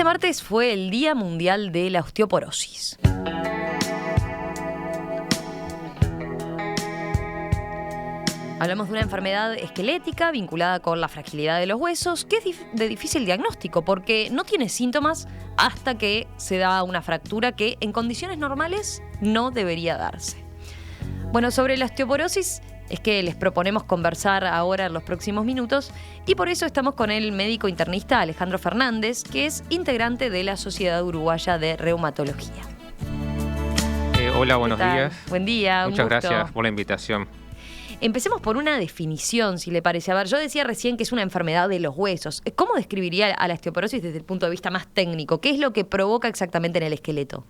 martes fue el Día Mundial de la Osteoporosis. Hablamos de una enfermedad esquelética vinculada con la fragilidad de los huesos, que es de difícil diagnóstico porque no tiene síntomas hasta que se da una fractura que en condiciones normales no debería darse. Bueno, sobre la osteoporosis es que les proponemos conversar ahora en los próximos minutos y por eso estamos con el médico internista Alejandro Fernández, que es integrante de la Sociedad Uruguaya de Reumatología. Hola, buenos días. Buen día. Muchas gracias por la invitación. Empecemos por una definición, si le parece. A ver, yo decía recién que es una enfermedad de los huesos. ¿Cómo describiría a la osteoporosis desde el punto de vista más técnico? ¿Qué es lo que provoca exactamente en el esqueleto?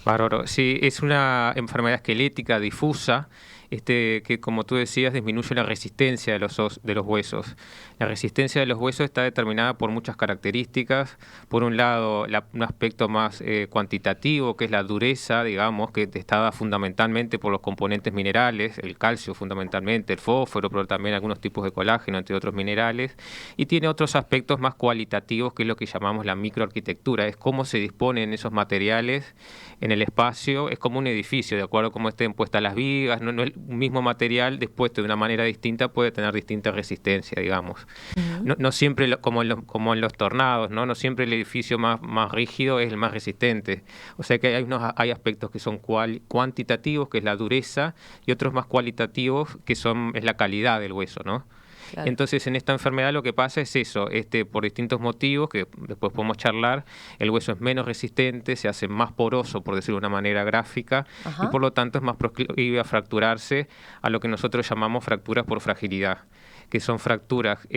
Bárbaro. Sí, es una enfermedad esquelética difusa, que como tú decías disminuye la resistencia de los huesos. La resistencia de los huesos está determinada por muchas características. Por un lado, un aspecto más cuantitativo, que es la dureza, digamos, que está dada fundamentalmente por los componentes minerales, el calcio fundamentalmente, el fósforo, pero también algunos tipos de colágeno, entre otros minerales. Y tiene otros aspectos más cualitativos, que es lo que llamamos la microarquitectura, es cómo se disponen esos materiales en el espacio. Es como un edificio, de acuerdo a cómo estén puestas las vigas, no es un mismo material dispuesto de una manera distinta, puede tener distinta resistencia, digamos. Uh-huh. No siempre, como en los tornados, no siempre el edificio más rígido es el más resistente. O sea que hay aspectos que son cuantitativos, que es la dureza, y otros más cualitativos, que es la calidad del hueso, ¿no? Claro. Entonces, en esta enfermedad lo que pasa es eso, por distintos motivos, que después podemos charlar, el hueso es menos resistente, se hace más poroso, por decirlo de una manera gráfica, Ajá. y por lo tanto es más proclive a fracturarse, a lo que nosotros llamamos fracturas por fragilidad, que son fracturas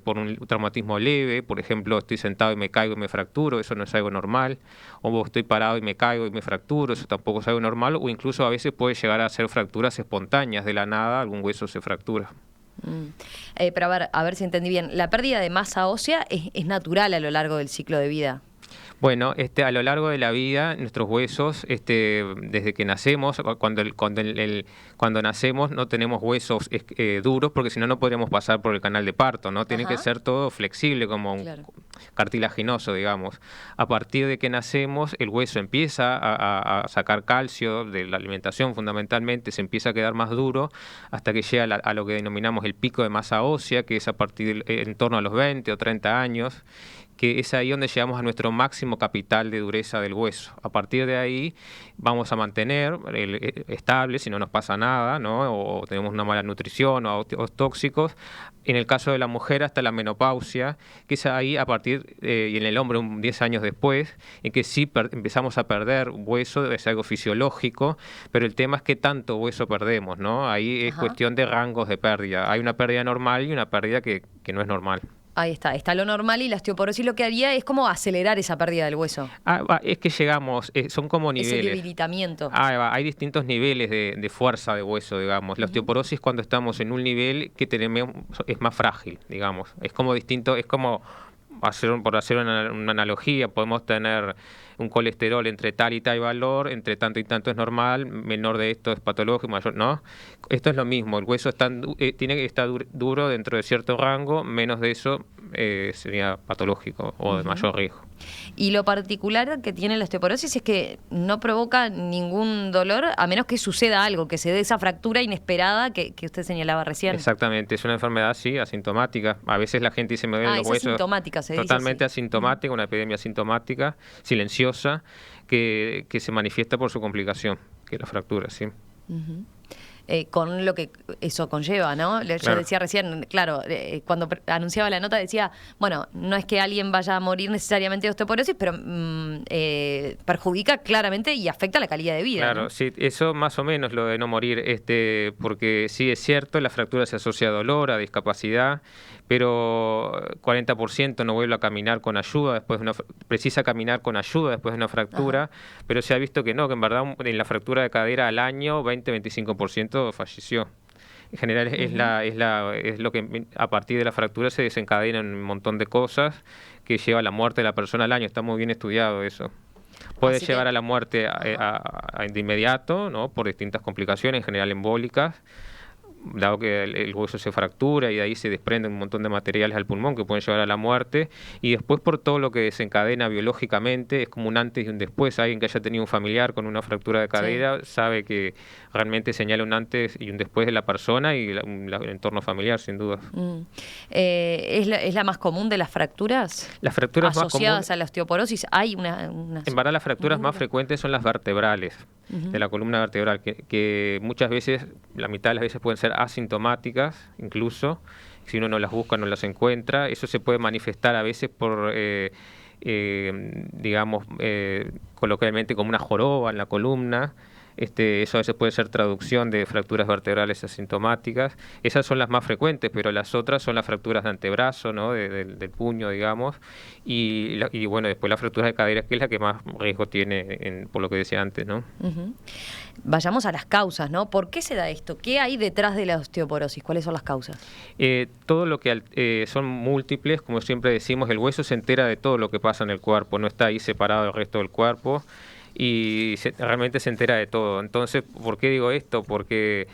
por un traumatismo leve. Por ejemplo, estoy sentado y me caigo y me fracturo, eso no es algo normal, o estoy parado y me caigo y me fracturo, eso tampoco es algo normal, o incluso a veces puede llegar a ser fracturas espontáneas, de la nada algún hueso se fractura. Pero a ver si entendí bien, ¿la pérdida de masa ósea es natural a lo largo del ciclo de vida? Bueno, a lo largo de la vida, nuestros huesos, desde que nacemos, cuando nacemos no tenemos huesos duros, porque si no, no podríamos pasar por el canal de parto, ¿no? Tiene que ser todo flexible, como un cartilaginoso, digamos. A partir de que nacemos, el hueso empieza a sacar calcio de la alimentación, fundamentalmente, se empieza a quedar más duro, hasta que llega a lo que denominamos el pico de masa ósea, que es a partir en torno a los 20 o 30 años, que es ahí donde llegamos a nuestro máximo capital de dureza del hueso. A partir de ahí vamos a mantener estable, si no nos pasa nada, ¿no? O tenemos una mala nutrición o tóxicos. En el caso de la mujer, hasta la menopausia, que es ahí a partir, y en el hombre 10 años después, en que sí empezamos a perder hueso, es algo fisiológico, pero el tema es qué tanto hueso perdemos, ¿no? Ahí es cuestión de rangos de pérdida. Hay una pérdida normal y una pérdida que no es normal. Ahí está lo normal, y la osteoporosis lo que haría es como acelerar esa pérdida del hueso. Es que llegamos, son como niveles. Ese debilitamiento. Hay distintos niveles de fuerza de hueso, digamos. La osteoporosis, cuando estamos en un nivel que tenemos, es más frágil, digamos. Es como distinto, es como, por hacer una analogía, podemos tener un colesterol entre tal y tal valor, entre tanto y tanto es normal, menor de esto es patológico, mayor, ¿no? Esto es lo mismo, el hueso tiene que estar duro dentro de cierto rango, menos de eso sería patológico o de mayor riesgo. Y lo particular que tiene la osteoporosis es que no provoca ningún dolor, a menos que suceda algo, que se dé esa fractura inesperada que usted señalaba recién. Exactamente, es una enfermedad, sí, asintomática. A veces la gente dice, me duelen los huesos. Asintomática, se dice totalmente así. Asintomática, una epidemia asintomática, silenciosa, que se manifiesta por su complicación, que es la fractura, sí. Con lo que eso conlleva, ¿no? Yo decía recién, claro, cuando anunciaba la nota decía, bueno, no es que alguien vaya a morir necesariamente de osteoporosis, pero perjudica claramente y afecta la calidad de vida. Claro, ¿no? Sí, eso más o menos lo de no morir, porque sí es cierto, la fractura se asocia a dolor, a discapacidad, pero 40% no vuelve a caminar con ayuda, precisa caminar con ayuda después de una fractura, pero se ha visto que no, que en verdad en la fractura de cadera al año 20-25% falleció. En general es lo que a partir de la fractura se desencadena un montón de cosas que lleva a la muerte de la persona al año. Está muy bien estudiado eso. Puede llevar a la muerte de inmediato, ¿no? Por distintas complicaciones, en general embólicas, dado que el hueso se fractura y de ahí se desprenden un montón de materiales al pulmón que pueden llevar a la muerte, y después por todo lo que desencadena biológicamente, es como un antes y un después. Alguien que haya tenido un familiar con una fractura de cadera sabe que realmente señala un antes y un después de la persona y el entorno familiar, sin duda. ¿Es la más común de las fracturas? Las fracturas asociadas a la osteoporosis, hay en verdad las fracturas más frecuentes son las vertebrales, de la columna vertebral, que muchas veces, la mitad de las veces pueden ser asintomáticas, incluso, si uno no las busca, no las encuentra. Eso se puede manifestar a veces por, digamos, coloquialmente como una joroba en la columna. Eso a veces puede ser traducción de fracturas vertebrales asintomáticas. Esas son las más frecuentes, pero las otras son las fracturas de antebrazo, ¿no? Del puño, digamos, y bueno, después la fractura de cadera, que es la que más riesgo tiene, por lo que decía antes, ¿no? Vayamos a las causas, ¿no? ¿Por qué se da esto? ¿Qué hay detrás de la osteoporosis? ¿Cuáles son las causas? Todo lo que son múltiples, como siempre decimos, el hueso se entera de todo lo que pasa en el cuerpo, no está ahí separado del resto del cuerpo, y realmente se entera de todo. Entonces, ¿por qué digo esto? Porque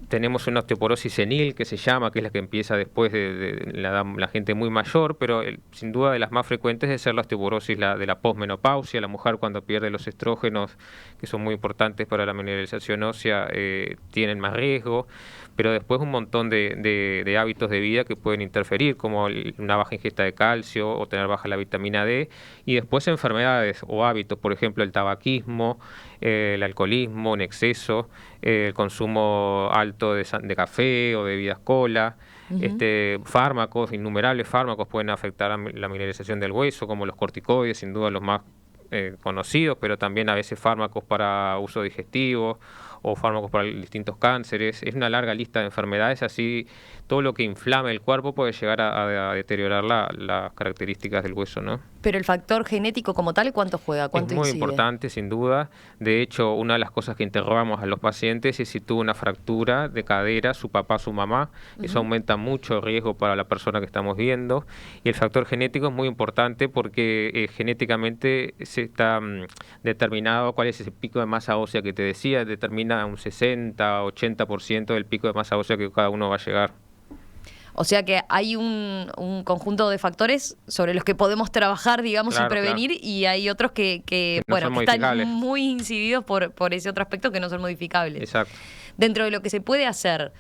tenemos una osteoporosis senil, que se llama, que es la que empieza después de la gente muy mayor, pero sin duda de las más frecuentes es ser la osteoporosis de la posmenopausia. La mujer, cuando pierde los estrógenos, que son muy importantes para la mineralización ósea, tienen más riesgo, pero después un montón de hábitos de vida que pueden interferir, como una baja ingesta de calcio o tener baja la vitamina D, y después enfermedades o hábitos, por ejemplo el tabaquismo, el alcoholismo en exceso, el consumo alto de café o de bebidas cola, fármacos, innumerables fármacos pueden afectar a la mineralización del hueso, como los corticoides, sin duda los más conocidos, pero también a veces fármacos para uso digestivo o fármacos para distintos cánceres. Es una larga lista de enfermedades, así todo lo que inflame el cuerpo puede llegar a deteriorar las características del hueso, ¿no? Pero el factor genético como tal, ¿cuánto juega? ¿Cuánto incide? Es muy incide? importante, sin duda. De hecho, una de las cosas que interrogamos a los pacientes es si tuvo una fractura de cadera, su papá, su mamá. Eso aumenta mucho el riesgo para la persona que estamos viendo. Y el factor genético es muy importante porque genéticamente se está determinado cuál es ese pico de masa ósea que te decía, determina un 60-80% del pico de masa ósea que cada uno va a llegar. O sea que hay un conjunto de factores sobre los que podemos trabajar, digamos, y prevenir, y hay otros que no bueno, que están muy incididos por ese otro aspecto que no son modificables. Exacto. Dentro de lo que se puede hacer,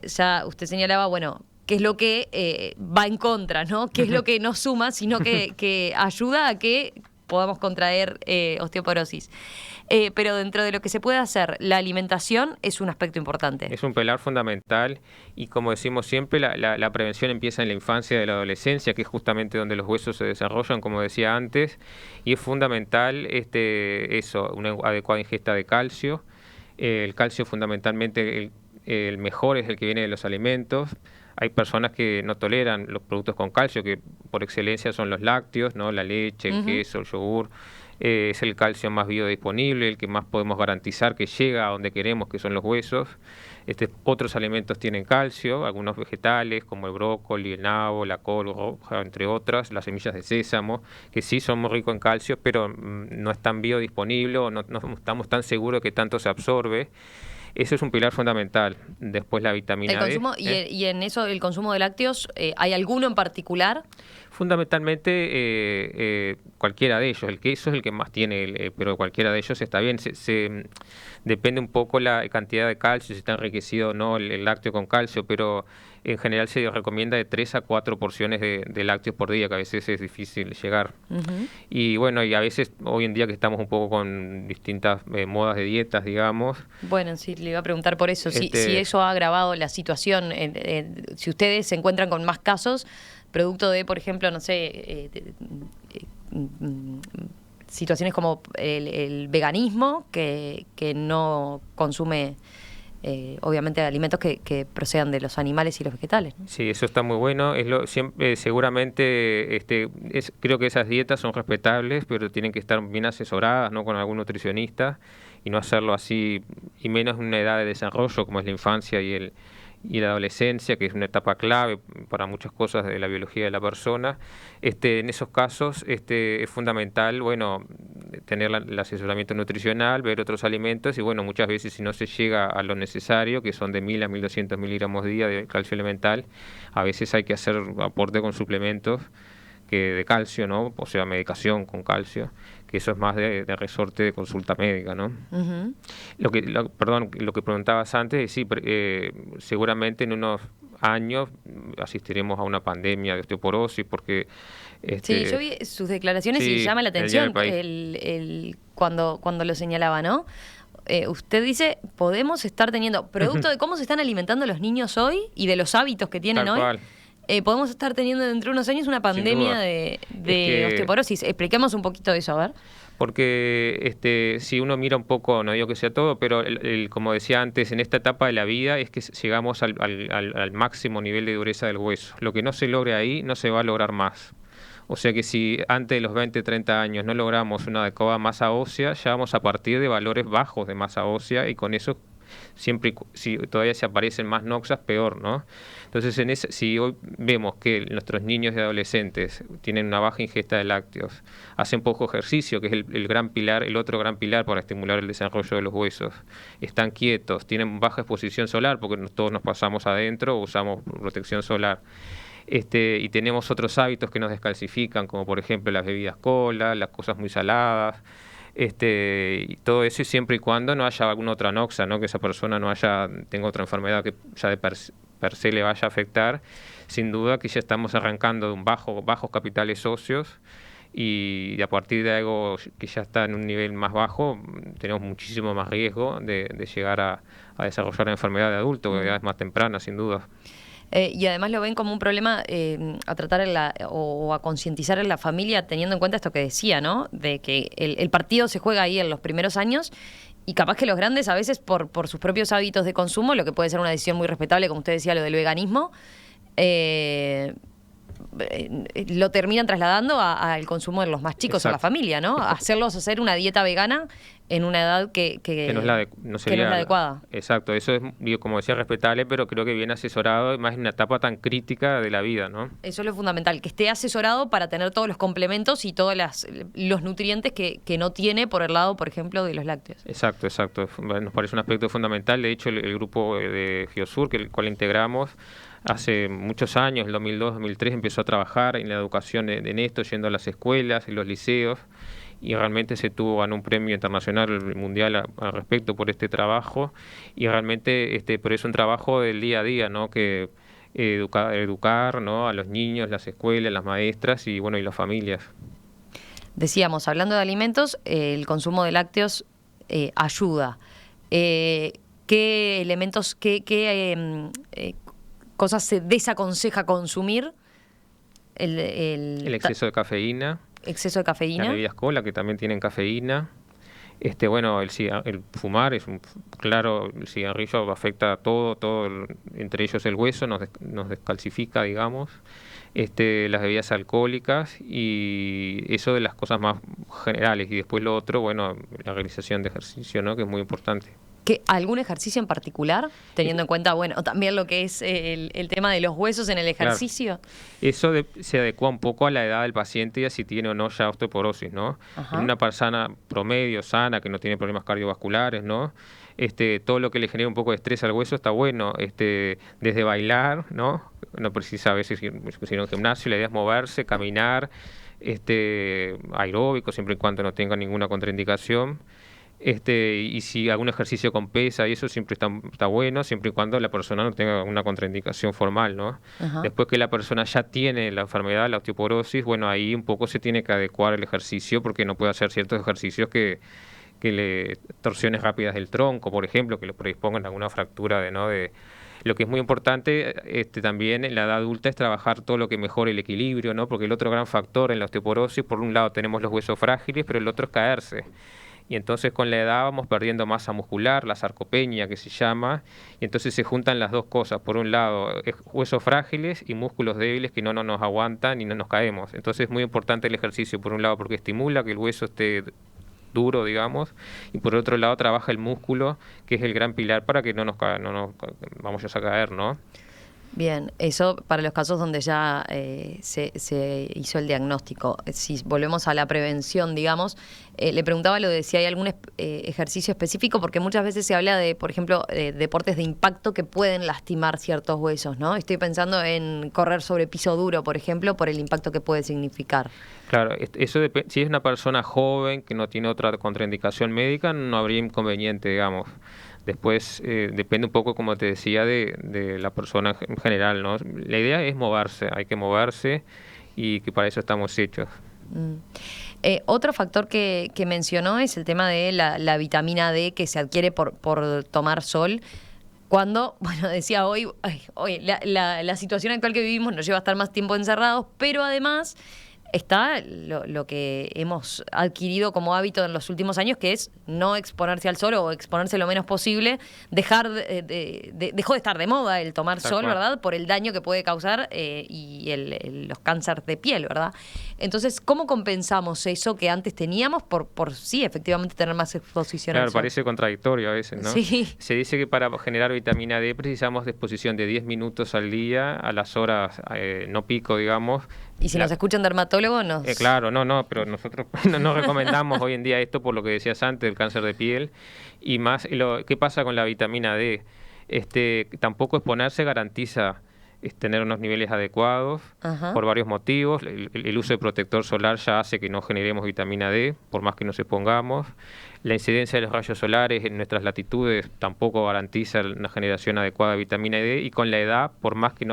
ya usted señalaba, bueno, qué es lo que va en contra, ¿no? Qué es lo que no suma, sino que ayuda a que podamos contraer osteoporosis. Pero dentro de lo que se puede hacer, la alimentación es un aspecto importante. Es un pilar fundamental y, como decimos siempre, la prevención empieza en la infancia y de la adolescencia, que es justamente donde los huesos se desarrollan, como decía antes, y es fundamental una adecuada ingesta de calcio. El calcio fundamentalmente, el mejor es el que viene de los alimentos. Hay personas que no toleran los productos con calcio, que por excelencia son los lácteos, ¿no? La leche, el queso, el yogur. Es el calcio más biodisponible, el que más podemos garantizar que llega a donde queremos, que son los huesos. Otros alimentos tienen calcio, algunos vegetales como el brócoli, el nabo, la col roja, entre otras, las semillas de sésamo, que sí son muy ricos en calcio, pero no es tan biodisponible o no estamos tan seguros de que tanto se absorbe. Eso es un pilar fundamental. Después la vitamina D. Y en eso, el consumo de lácteos, ¿hay alguno en particular? Fundamentalmente cualquiera de ellos. El queso es el que más tiene, pero cualquiera de ellos está bien. Depende un poco la cantidad de calcio, si está enriquecido o no el lácteo con calcio, pero en general se recomienda de 3 a 4 porciones de lácteos por día, que a veces es difícil llegar. Y bueno, y a veces hoy en día que estamos un poco con distintas modas de dietas, digamos. Bueno, sí, le iba a preguntar por eso, si eso ha agravado la situación, si ustedes se encuentran con más casos, producto de, por ejemplo, no sé, situaciones como el veganismo, que no consume obviamente alimentos que procedan de los animales y los vegetales, ¿no? Sí, eso está muy bueno. Seguramente creo que esas dietas son respetables, pero tienen que estar bien asesoradas, ¿no? Con algún nutricionista, y no hacerlo así, y menos en una edad de desarrollo como es la infancia y la adolescencia, que es una etapa clave para muchas cosas de la biología de la persona. En esos casos es fundamental, bueno, tener el asesoramiento nutricional, ver otros alimentos y bueno, muchas veces si no se llega a lo necesario, que son de 1000 a 1200 miligramos día de calcio elemental, a veces hay que hacer aporte con suplementos de calcio, ¿no? O sea, medicación con calcio, que eso es más de resorte de consulta médica, ¿no? Ujú. Perdón, lo que preguntabas antes, sí, seguramente en unos años asistiremos a una pandemia de osteoporosis porque... Sí, yo vi sus declaraciones y sí, llama la el Día del atención País. cuando lo señalaba, ¿no? Usted dice, podemos estar teniendo, producto de cómo se están alimentando los niños hoy y de los hábitos que tienen Tal hoy, cual. podemos estar teniendo dentro de unos años una Sin pandemia duda. de Es que- osteoporosis. Expliquemos un poquito de eso, a ver. Porque si uno mira un poco, no digo que sea todo, pero como decía antes, en esta etapa de la vida es que llegamos al máximo nivel de dureza del hueso. Lo que no se logre ahí no se va a lograr más. O sea que si antes de los 20, 30 años no logramos una adecuada masa ósea, ya vamos a partir de valores bajos de masa ósea y con eso si todavía se aparecen más noxas, peor, ¿no? Entonces, si hoy vemos que nuestros niños y adolescentes tienen una baja ingesta de lácteos, hacen poco ejercicio, que es el gran pilar, el otro gran pilar para estimular el desarrollo de los huesos, están quietos, tienen baja exposición solar, porque todos nos pasamos adentro o usamos protección solar. Y tenemos otros hábitos que nos descalcifican, como por ejemplo las bebidas cola, las cosas muy saladas, y todo eso, y siempre y cuando no haya alguna otra noxa, ¿no? Que esa persona tenga otra enfermedad que ya de per se le vaya a afectar, sin duda que ya estamos arrancando de bajos capitales óseos, y a partir de algo que ya está en un nivel más bajo, tenemos muchísimo más riesgo de llegar a desarrollar la enfermedad de adulto, que ya es más temprana, sin duda. Y además lo ven como un problema a tratar o a concientizar en la familia, teniendo en cuenta esto que decía, ¿no? De que el partido se juega ahí en los primeros años y capaz que los grandes a veces por sus propios hábitos de consumo, lo que puede ser una decisión muy respetable, como usted decía, lo del veganismo, lo terminan trasladando al consumo de los más chicos. Exacto. A la familia, ¿no? Hacerlos hacer una dieta vegana en una edad que no es la no sería la adecuada. Exacto, eso es, como decía, respetable, pero creo que bien asesorado, más en una etapa tan crítica de la vida, ¿no? Eso es lo fundamental, que esté asesorado para tener todos los complementos y todos los nutrientes que no tiene por el lado, por ejemplo, de los lácteos. Exacto. Nos parece un aspecto fundamental. De hecho, el grupo de Giosur, el cual integramos, hace muchos años, el 2002, 2003, empezó a trabajar en la educación en esto, yendo a las escuelas, en los liceos, y realmente ganó un premio internacional, mundial al respecto por este trabajo, y realmente pero es un trabajo del día a día, ¿no? Que educar, ¿no? A los niños, las escuelas, las maestras y bueno, y las familias. Decíamos, hablando de alimentos, el consumo de lácteos ayuda. ¿Qué elementos, cosas se desaconseja consumir? El exceso de cafeína. Exceso de cafeína. Las bebidas cola, que también tienen cafeína. Bueno, el fumar es claro, el cigarrillo afecta a todo, entre ellos el hueso, nos descalcifica, digamos. Las bebidas alcohólicas, y eso de las cosas más generales. Y después lo otro, bueno, la realización de ejercicio, ¿no? Que es muy importante. ¿Algún ejercicio en particular, teniendo en cuenta, bueno, también lo que es el tema de los huesos en el ejercicio? Claro. Eso se adecua un poco a la edad del paciente y a si tiene o no ya osteoporosis, ¿no? Ajá. En una persona promedio, sana, que no tiene problemas cardiovasculares, ¿no? Todo lo que le genera un poco de estrés al hueso está bueno, desde bailar, ¿no? No precisa a veces ir a un gimnasio, la idea es moverse, caminar, aeróbico, siempre y cuando no tenga ninguna contraindicación. Y si algún ejercicio con pesa y eso siempre está bueno, siempre y cuando la persona no tenga una contraindicación formal, ¿no? Ajá. Después que la persona ya tiene la enfermedad, la osteoporosis, bueno, ahí un poco se tiene que adecuar el ejercicio, porque no puede hacer ciertos ejercicios que torsiones rápidas del tronco, por ejemplo, que le predispongan a alguna fractura lo que es muy importante también en la edad adulta es trabajar todo lo que mejore el equilibrio, ¿no? Porque el otro gran factor en la osteoporosis, por un lado tenemos los huesos frágiles, pero el otro es caerse. Y entonces con la edad vamos perdiendo masa muscular, la sarcopenia que se llama, y entonces se juntan las dos cosas. Por un lado, huesos frágiles y músculos débiles que no nos aguantan y no nos caemos. Entonces es muy importante el ejercicio, por un lado, porque estimula que el hueso esté duro, digamos, y por otro lado trabaja el músculo, que es el gran pilar para que no nos vamos a caer, ¿no? Bien, eso para los casos donde ya se hizo el diagnóstico. Si volvemos a la prevención, digamos, le preguntaba lo de si hay algún ejercicio específico, porque muchas veces se habla de, por ejemplo, deportes de impacto que pueden lastimar ciertos huesos, ¿no? Estoy pensando en correr sobre piso duro, por ejemplo, por el impacto que puede significar. Claro, eso si es una persona joven que no tiene otra contraindicación médica, no habría inconveniente, digamos. Después depende un poco, como te decía, de la persona en general, ¿no? La idea es moverse, hay que moverse y que para eso estamos hechos. Otro factor que mencionó es el tema de la vitamina D que se adquiere por tomar sol. Cuando, bueno, decía hoy la situación actual que vivimos nos lleva a estar más tiempo encerrados, pero además está lo que hemos adquirido como hábito en los últimos años, que es no exponerse al sol o exponerse lo menos posible. Dejó de estar de moda el tomar sol, ¿verdad? Por el daño que puede causar y los cánceres de piel, ¿verdad? Entonces, ¿cómo compensamos eso que antes teníamos por sí, efectivamente, tener más exposición al sol? Claro, parece contradictorio a veces, ¿no? Sí. Se dice que para generar vitamina D precisamos de exposición de 10 minutos al día a las horas no pico, digamos. Y si nos escuchan dermatólogos, claro, no, pero nosotros no recomendamos hoy en día esto por lo que decías antes, el cáncer de piel. Y más, ¿qué pasa con la vitamina D? Tampoco exponerse garantiza tener unos niveles adecuados. Ajá. Por varios motivos. El uso de protector solar ya hace que no generemos vitamina D, por más que nos expongamos. La incidencia de los rayos solares en nuestras latitudes tampoco garantiza una generación adecuada de vitamina D, y con la edad, por más que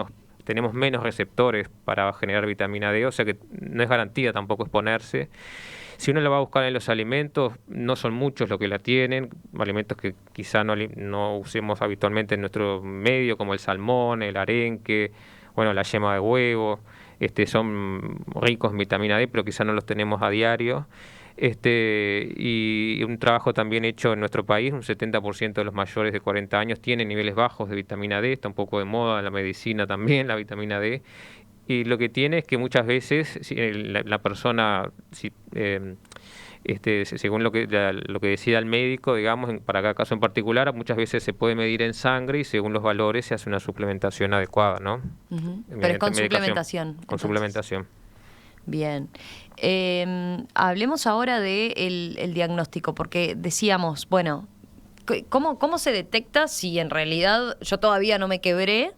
tenemos menos receptores para generar vitamina D, o sea que no es garantía tampoco exponerse. Si uno la va a buscar en los alimentos, no son muchos los que la tienen, alimentos que quizá no usemos habitualmente en nuestro medio, como el salmón, el arenque, bueno, la yema de huevo, son ricos en vitamina D, pero quizá no los tenemos a diario. Y un trabajo también hecho en nuestro país, un 70% de los mayores de 40 años tienen niveles bajos de vitamina D, está un poco de moda en la medicina también, la vitamina D. Y lo que tiene es que muchas veces la persona, según lo que decida el médico, digamos, para cada caso en particular, muchas veces se puede medir en sangre y según los valores se hace una suplementación adecuada, ¿no? Pero es con suplementación. Con suplementación. Bien. Hablemos ahora del diagnóstico, porque decíamos, bueno, ¿cómo se detecta si en realidad yo todavía no me quebré?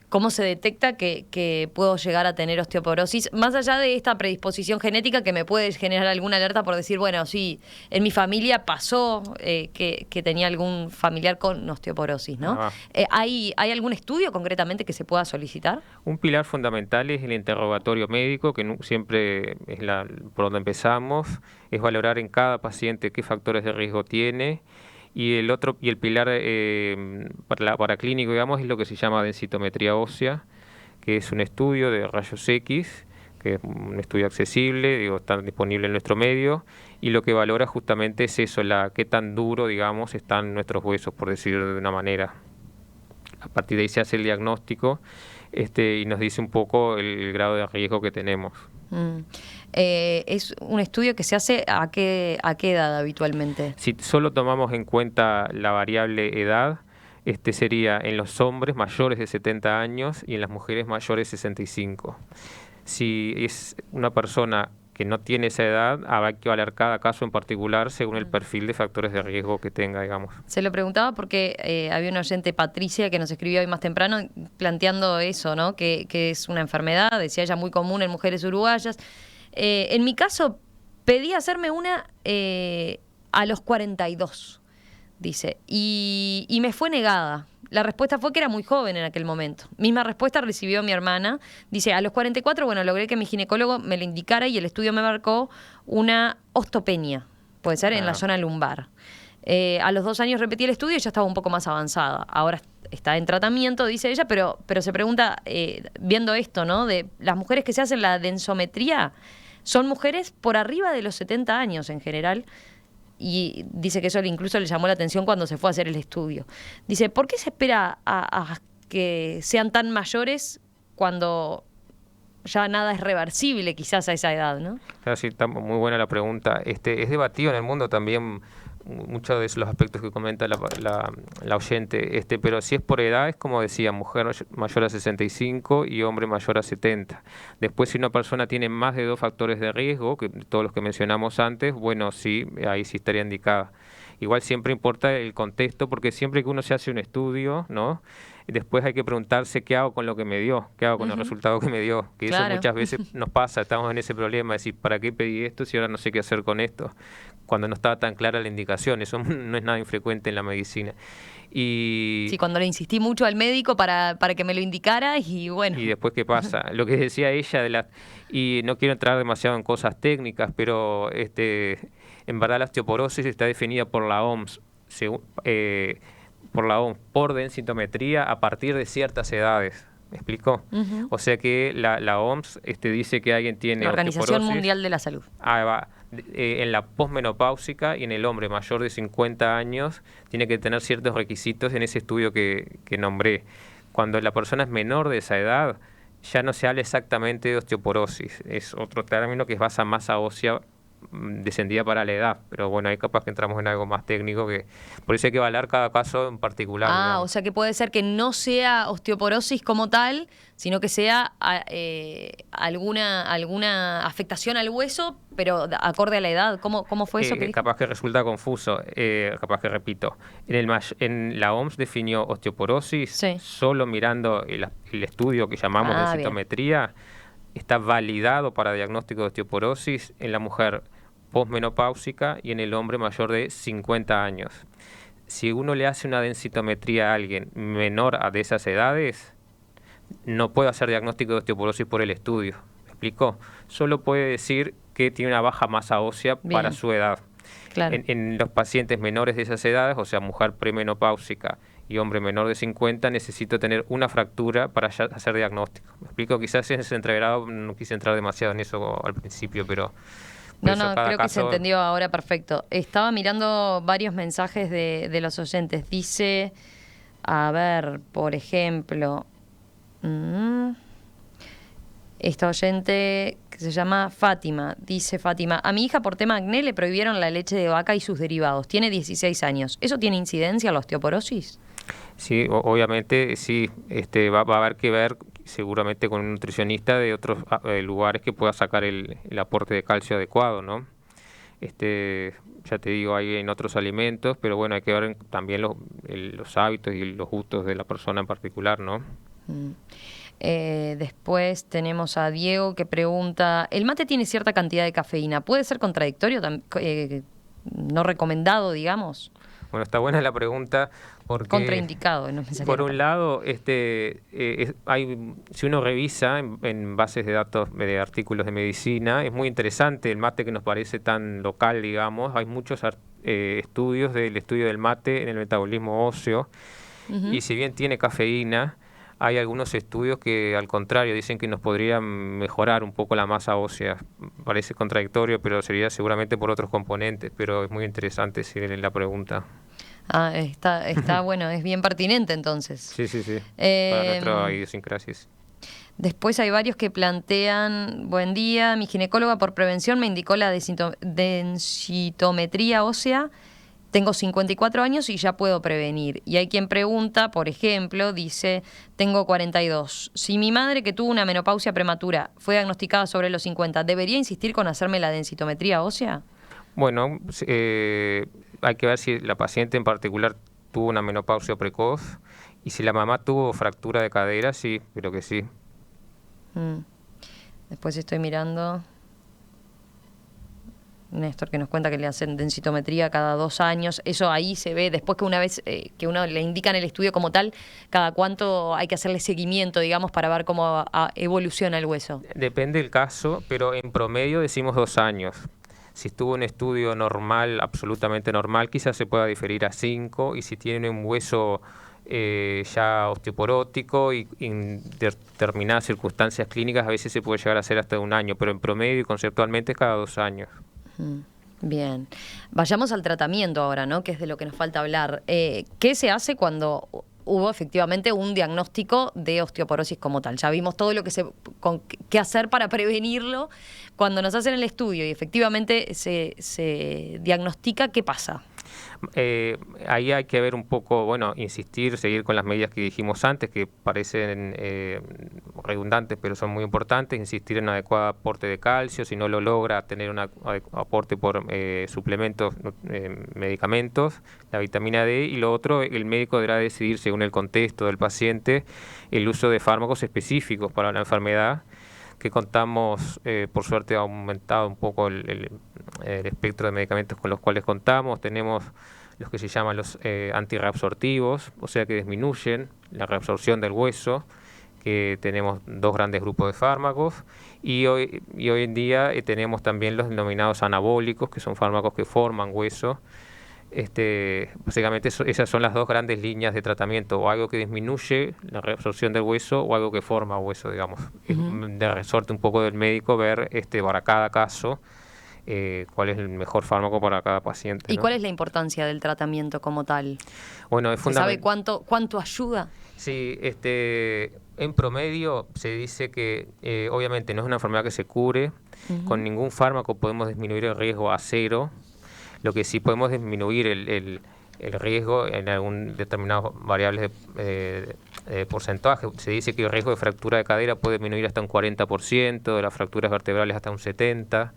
¿Cómo se detecta que puedo llegar a tener osteoporosis? Más allá de esta predisposición genética que me puede generar alguna alerta por decir, bueno, sí, en mi familia pasó que tenía algún familiar con osteoporosis, ¿no? ¿Hay algún estudio concretamente que se pueda solicitar? Un pilar fundamental es el interrogatorio médico, que siempre es por donde empezamos, es valorar en cada paciente qué factores de riesgo tiene. Y el pilar para clínico, digamos, es lo que se llama densitometría ósea, que es un estudio de rayos X, que es un estudio accesible, está disponible en nuestro medio, y lo que valora justamente es eso, qué tan duro, digamos, están nuestros huesos, por decirlo de una manera. A partir de ahí se hace el diagnóstico y nos dice un poco el grado de riesgo que tenemos. ¿Es un estudio que se hace a qué edad habitualmente? Si solo tomamos en cuenta la variable edad, sería en los hombres mayores de 70 años y en las mujeres mayores de 65. Si es una persona que no tiene esa edad, habrá que evaluar cada caso en particular según el perfil de factores de riesgo que tenga, digamos. Se lo preguntaba porque había una oyente, Patricia, que nos escribió hoy más temprano planteando eso, ¿no? Que es una enfermedad, decía ella, muy común en mujeres uruguayas. En mi caso, pedí hacerme una a los 42, dice, y me fue negada. La respuesta fue que era muy joven en aquel momento. Misma respuesta recibió mi hermana. Dice, a los 44, bueno, logré que mi ginecólogo me lo indicara y el estudio me marcó una ostopenia, puede ser en la zona lumbar. A los 2 años repetí el estudio y ya estaba un poco más avanzada. Ahora está en tratamiento, dice ella, pero se pregunta, viendo esto, ¿no? De las mujeres que se hacen la densometría, son mujeres por arriba de los 70 años en general. Y dice que eso incluso le llamó la atención cuando se fue a hacer el estudio. Dice, ¿por qué se espera a que sean tan mayores cuando ya nada es reversible quizás a esa edad, ¿no? Claro, sí, está muy buena la pregunta. Es debatido en el mundo también muchos de los aspectos que comenta la oyente, pero si es por edad, es como decía, mujer mayor a 65 y hombre mayor a 70. Después, si una persona tiene más de 2 factores de riesgo, que todos los que mencionamos antes, bueno, sí, ahí sí estaría indicada. Igual siempre importa el contexto, porque siempre que uno se hace un estudio, ¿no? Después hay que preguntarse qué hago con lo que me dio, qué hago con el resultado que me dio, que Claro. eso muchas veces nos pasa, estamos en ese problema, de decir, ¿para qué pedí esto si ahora no sé qué hacer con esto? Cuando no estaba tan clara la indicación, eso no es nada infrecuente en la medicina. Y, Sí, cuando le insistí mucho al médico para que me lo indicara y bueno. y después, ¿qué pasa? Lo que decía ella, y no quiero entrar demasiado en cosas técnicas, pero en verdad la osteoporosis está definida por la OMS, por densitometría a partir de ciertas edades. ¿Me explicó? O sea que la OMS dice que alguien tiene La Organización osteoporosis. Mundial de la Salud. En la posmenopáusica y en el hombre mayor de 50 años tiene que tener ciertos requisitos en ese estudio que nombré. Cuando la persona es menor de esa edad, ya no se habla exactamente de osteoporosis. Es otro término que es basa masa ósea descendida para la edad, pero bueno, ahí capaz que entramos en algo más técnico, que por eso hay que evaluar cada caso en particular. O sea que puede ser que no sea osteoporosis como tal, sino que sea alguna afectación al hueso, pero acorde a la edad. ¿Cómo fue eso? Capaz que resulta confuso, capaz que repito. En la OMS definió osteoporosis solo mirando el estudio que llamamos densitometría. Está validado para diagnóstico de osteoporosis en la mujer posmenopáusica y en el hombre mayor de 50 años. Si uno le hace una densitometría a alguien menor a de esas edades, no puede hacer diagnóstico de osteoporosis por el estudio. ¿Me explicó? Solo puede decir que tiene una baja masa ósea para su edad. Claro. En los pacientes menores de esas edades, o sea, mujer premenopáusica y hombre menor de 50, necesito tener una fractura para ya hacer diagnóstico. ¿Me explico? Quizás en ese entreverado no quise entrar demasiado en eso al principio, pero... No, creo que se entendió ahora perfecto. Estaba mirando varios mensajes de los oyentes. Dice, a ver, por ejemplo, esta oyente que se llama Fátima, dice Fátima, a mi hija por tema acné le prohibieron la leche de vaca y sus derivados. Tiene 16 años. ¿Eso tiene incidencia en la osteoporosis? Sí, obviamente sí, va a haber que ver seguramente con un nutricionista de otros lugares que pueda sacar el aporte de calcio adecuado, ¿no? Ya te digo, hay en otros alimentos, pero bueno, hay que ver también los hábitos y los gustos de la persona en particular, ¿no? Después tenemos a Diego que pregunta, ¿el mate tiene cierta cantidad de cafeína? ¿Puede ser contradictorio, no recomendado, digamos? Bueno, está buena la pregunta porque... Contraindicado, no me salía. Por un lado, si uno revisa en bases de datos de artículos de medicina, es muy interesante el mate que nos parece tan local, digamos. Hay muchos estudios del estudio del mate en el metabolismo óseo, y si bien tiene cafeína, hay algunos estudios que al contrario dicen que nos podrían mejorar un poco la masa ósea. Parece contradictorio, pero sería seguramente por otros componentes, pero es muy interesante la pregunta. Está bueno, es bien pertinente entonces. Sí. Para nuestra idiosincrasia. Después hay varios que plantean, buen día, mi ginecóloga por prevención me indicó la densitometría ósea. Tengo 54 años y ya puedo prevenir. Y hay quien pregunta, por ejemplo, dice, tengo 42. Si mi madre, que tuvo una menopausia prematura, fue diagnosticada sobre los 50, ¿debería insistir con hacerme la densitometría ósea? Bueno, hay que ver si la paciente en particular tuvo una menopausia precoz, y si la mamá tuvo fractura de cadera, sí, creo que sí. Después estoy mirando... Néstor, que nos cuenta que le hacen densitometría cada 2 años. Eso ahí se ve, después que una vez que uno le indican el estudio como tal, cada cuánto hay que hacerle seguimiento, digamos, para ver cómo evoluciona el hueso. Depende del caso, pero en promedio decimos 2 años. Si estuvo un estudio normal, absolutamente normal, quizás se pueda diferir a 5, y si tiene un hueso ya osteoporótico y en determinadas circunstancias clínicas, a veces se puede llegar a hacer hasta 1 año, pero en promedio y conceptualmente cada 2 años. Bien. Vayamos al tratamiento ahora, ¿no? Que es de lo que nos falta hablar. ¿Qué se hace cuando hubo efectivamente un diagnóstico de osteoporosis como tal? Ya vimos todo lo que qué hacer para prevenirlo. Cuando nos hacen el estudio y efectivamente se diagnostica, ¿qué pasa? Ahí hay que ver un poco, bueno, insistir, seguir con las medidas que dijimos antes, que parecen redundantes, pero son muy importantes. Insistir en un adecuado aporte de calcio, si no lo logra, tener un aporte por suplementos, medicamentos, la vitamina D. Y lo otro, el médico deberá decidir, según el contexto del paciente, el uso de fármacos específicos para la enfermedad, que contamos, por suerte ha aumentado un poco el espectro de medicamentos con los cuales contamos. Tenemos los que se llaman los antirreabsortivos, o sea que disminuyen la reabsorción del hueso, que tenemos 2 grandes grupos de fármacos, y hoy en día tenemos también los denominados anabólicos, que son fármacos que forman hueso. Básicamente esas son las 2 grandes líneas de tratamiento, o algo que disminuye la reabsorción del hueso o algo que forma hueso, digamos. Es de resorte un poco del médico ver para cada caso cuál es el mejor fármaco para cada paciente. ¿Y ¿no? cuál es la importancia del tratamiento como tal? Bueno, es ¿Se sabe cuánto ayuda? Sí, en promedio se dice que obviamente no es una enfermedad que se cure, con ningún fármaco podemos disminuir el riesgo a 0. Lo que sí podemos disminuir el riesgo en algún determinadas variables de porcentaje. Se dice que el riesgo de fractura de cadera puede disminuir hasta un 40%, de las fracturas vertebrales hasta un 70%.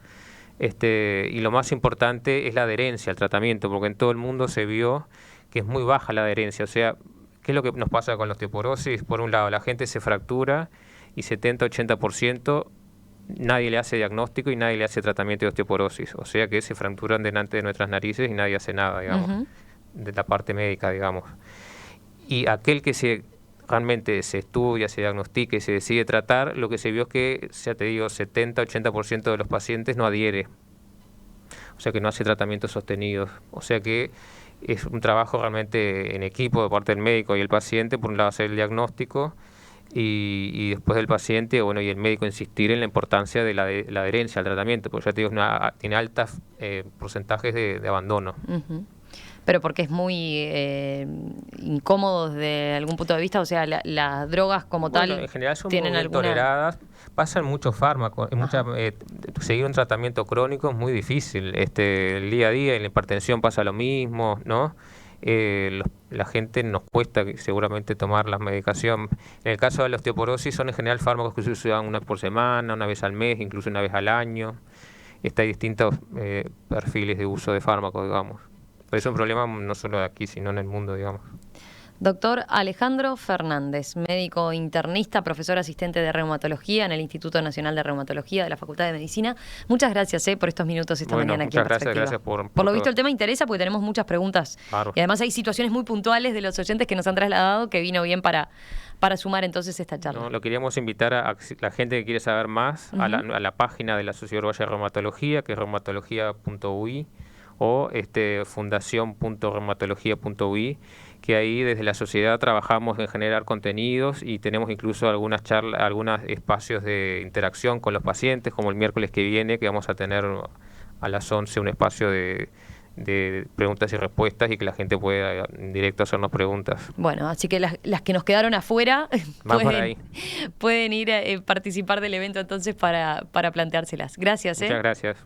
Y lo más importante es la adherencia al tratamiento, porque en todo el mundo se vio que es muy baja la adherencia. O sea, ¿qué es lo que nos pasa con la osteoporosis? Por un lado, la gente se fractura y 70-80% nadie le hace diagnóstico y nadie le hace tratamiento de osteoporosis. O sea que se fracturan delante de nuestras narices y nadie hace nada, digamos, de la parte médica, digamos. Y aquel que realmente se estudia, se diagnostica y se decide tratar, lo que se vio es que, ya te digo, 70-80% de los pacientes no adhiere. O sea que no hace tratamientos sostenidos. O sea que es un trabajo realmente en equipo de parte del médico y el paciente, por un lado hacer el diagnóstico, y después del paciente, y el médico insistir en la importancia de la adherencia al tratamiento, porque ya te digo, tiene altos porcentajes de abandono. Pero porque es muy incómodo desde algún punto de vista, o sea, las drogas como tal en general son tienen muy alguna... toleradas, pasan muchos fármacos, seguir un tratamiento crónico es muy difícil, el día a día, en la hipertensión pasa lo mismo, ¿no? La gente nos cuesta seguramente tomar la medicación. En el caso de la osteoporosis son en general fármacos que se usan una vez por semana, una vez al mes, incluso una vez al año. Hay distintos perfiles de uso de fármacos, digamos. Pero es un problema no solo de aquí, sino en el mundo, digamos. Doctor Alejandro Fernández, médico internista, profesor asistente de reumatología en el Instituto Nacional de Reumatología de la Facultad de Medicina. Muchas gracias por estos minutos esta mañana aquí en Perspectiva. Gracias por lo visto el tema interesa porque tenemos muchas preguntas. Claro. Y además hay situaciones muy puntuales de los oyentes que nos han trasladado que vino bien para sumar entonces esta charla. No, lo queríamos invitar a la gente que quiere saber más a la página de la Sociedad Uruguaya de Reumatología, que es reumatología.ui, o fundación.reumatología.ui, que ahí desde la sociedad trabajamos en generar contenidos y tenemos incluso algunos espacios de interacción con los pacientes, como el miércoles que viene, que vamos a tener a las 11 un espacio de preguntas y respuestas y que la gente pueda en directo hacernos preguntas. Bueno, así que las que nos quedaron afuera pueden ir a participar del evento entonces para planteárselas. Gracias. Muchas gracias.